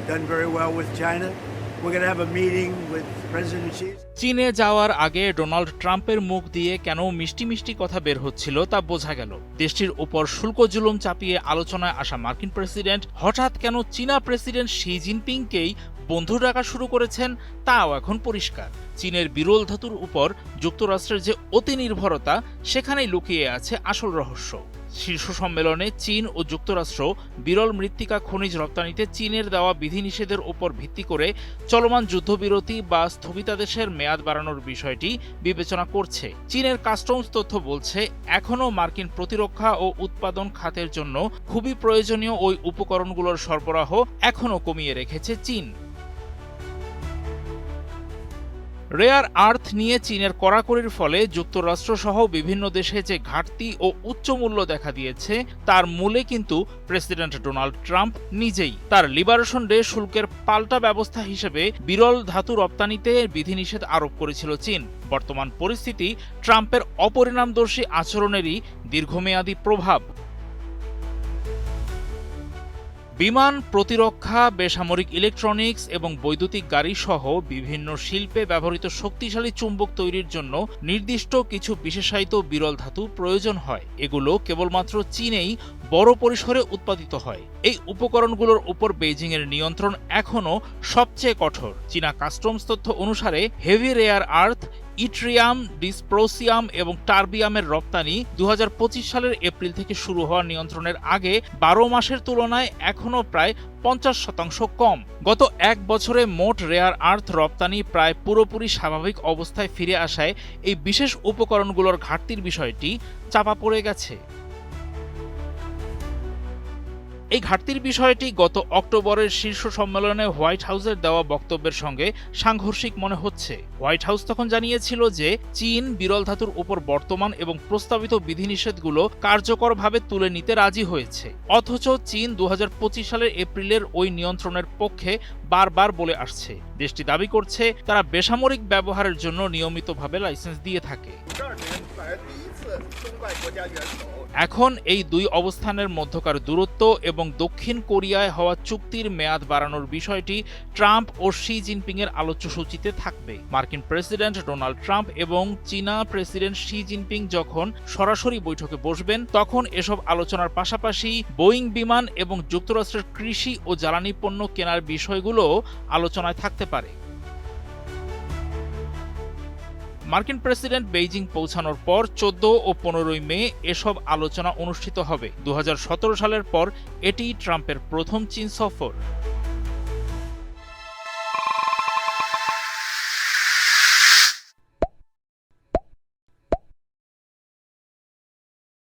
done very well with China. We're going to have a meeting with President Xi. চীনে যাওয়ার আগে Donald ট্রাম্পের মুখ দিয়ে কেন মিষ্টি মিষ্টি কথা বের হচ্ছিল তা বোঝা গেল। দেশটির উপর শুল্ক জুলুম চাপিয়ে আলোচনায় আসা মার্কিন প্রেসিডেন্ট হঠাৎ কেন চীনা প্রেসিডেন্ট শি জিনপিংকেই বন্ধু ডাকা শুরু করেছেন তাও এখন পরিষ্কার। চীনের বিরল ধাতুর উপর যুক্তরাষ্ট্রের যে অতি নির্ভরতা, সেখানেই লুকিয়ে আছে আসল রহস্য। শীর্ষ সম্মেলনে চীন ও যুক্তরাষ্ট্র বিরল মৃত্তিকা খনিজ রপ্তানিতে চীনের দেওয়া বিধিনিষেধের উপর ভিত্তি করে চলমান যুদ্ধবিরতি বা স্থগিতাদেশের মেয়াদ বাড়ানোর বিষয়টি বিবেচনা করছে। চীনের কাস্টমস তথ্য বলছে, এখনও মার্কিন প্রতিরক্ষা ও উৎপাদন খাতের জন্য খুবই প্রয়োজনীয় ওই উপকরণগুলোর সরবরাহ এখনও কমিয়ে রেখেছে চীন। রেয়ার আর্থ নিয়ে চীনের কড়াকড়ির ফলে যুক্তরাষ্ট্র সহ বিভিন্ন দেশে যে ঘাটতি ও উচ্চ মূল্য দেখা দিয়েছে, তার মূলে কিন্তু প্রেসিডেন্ট ডোনাল্ড ট্রাম্প নিজেই। তার লিবারেশন ডে শুল্কের পাল্টা ব্যবস্থা হিসেবে বিরল ধাতু রপ্তানিতে বিধিনিষেধ আরোপ করেছিল চীন। বর্তমান পরিস্থিতি ট্রাম্পের অপরিণামদর্শী আচরণেরই দীর্ঘমেয়াদী প্রভাব। বিমান, প্রতিরক্ষা, বেসামরিক ইলেকট্রনিক্স এবং বৈদ্যুতিক গাড়ি সহ বিভিন্ন শিল্পে ব্যবহৃত শক্তিশালী চুম্বক তৈরির জন্য নির্দিষ্ট কিছু বিশেষায়িত বিরল ধাতু প্রয়োজন হয়। এগুলো কেবলমাত্র চীনেই বড় পরিসরে উৎপাদিত হয়। এই উপকরণগুলোর উপর বেইজিংয়ের নিয়ন্ত্রণ এখনও সবচেয়ে কঠোর। চীনা কাস্টমস তথ্য অনুসারে heavy rare earth, yttrium, dysprosium এবং টার্বিয়ামের রপ্তানি 2025 সালের এপ্রিল থেকে শুরু হওয়া নিয়ন্ত্রণের আগে 12 মাসের তুলনায় এখনও প্রায় 50% কম। গত এক বছরে মোট রেয়ার আর্থ রপ্তানি প্রায় পুরোপুরি স্বাভাবিক অবস্থায় ফিরে আসায় এই বিশেষ উপকরণগুলোর ঘাটতির বিষয়টি চাপা পড়ে গেছে। এই ঘাটতির বিষয়টি গত অক্টোবরের শীর্ষ সম্মেলনে হোয়াইট হাউসের দেওয়া বক্তব্যের সঙ্গে সাংঘর্ষিক মনে হচ্ছে। হোয়াইট হাউস তখন জানিয়েছিল যে চীন বিরল ধাতুর উপর বর্তমান এবং প্রস্তাবিত বিধিনিষেধগুলো কার্যকরভাবে তুলে নিতে রাজি হয়েছে। অথচ চীন 2025 সালের এপ্রিলের ওই নিয়ন্ত্রণের পক্ষে বারবার বলে আসছে। দেশটি দাবি করছে তারা বেসামরিক ব্যবহারের জন্য নিয়মিতভাবে লাইসেন্স দিয়ে থাকে। এখন এই দুই অবস্থানের মধ্যকার দূরত্ব এবং দক্ষিণ কোরিয়ায় হওয়া চুক্তির মেয়াদ বাড়ানোর বিষয়টি ট্রাম্প ও শি জিনপিংয়ের আলোচ্যসূচিতে থাকবে। মার্কিন প্রেসিডেন্ট ডোনাল্ড ট্রাম্প এবং চীনা প্রেসিডেন্ট শি জিনপিং যখন সরাসরি বৈঠকে বসবেন, তখন এসব আলোচনার পাশাপাশি বোয়িং বিমান এবং যুক্তরাষ্ট্রের কৃষি ও জ্বালানি পণ্য কেনার বিষয়গুলো আলোচনায় থাকতে পারে। মার্কিন প্রেসিডেন্ট বেইজিং পৌঁছানোর পর 14 ও 15 মে এসব আলোচনা অনুষ্ঠিত হবে। 2017 সালের পর এটি ট্রাম্পের প্রথম চীন সফর।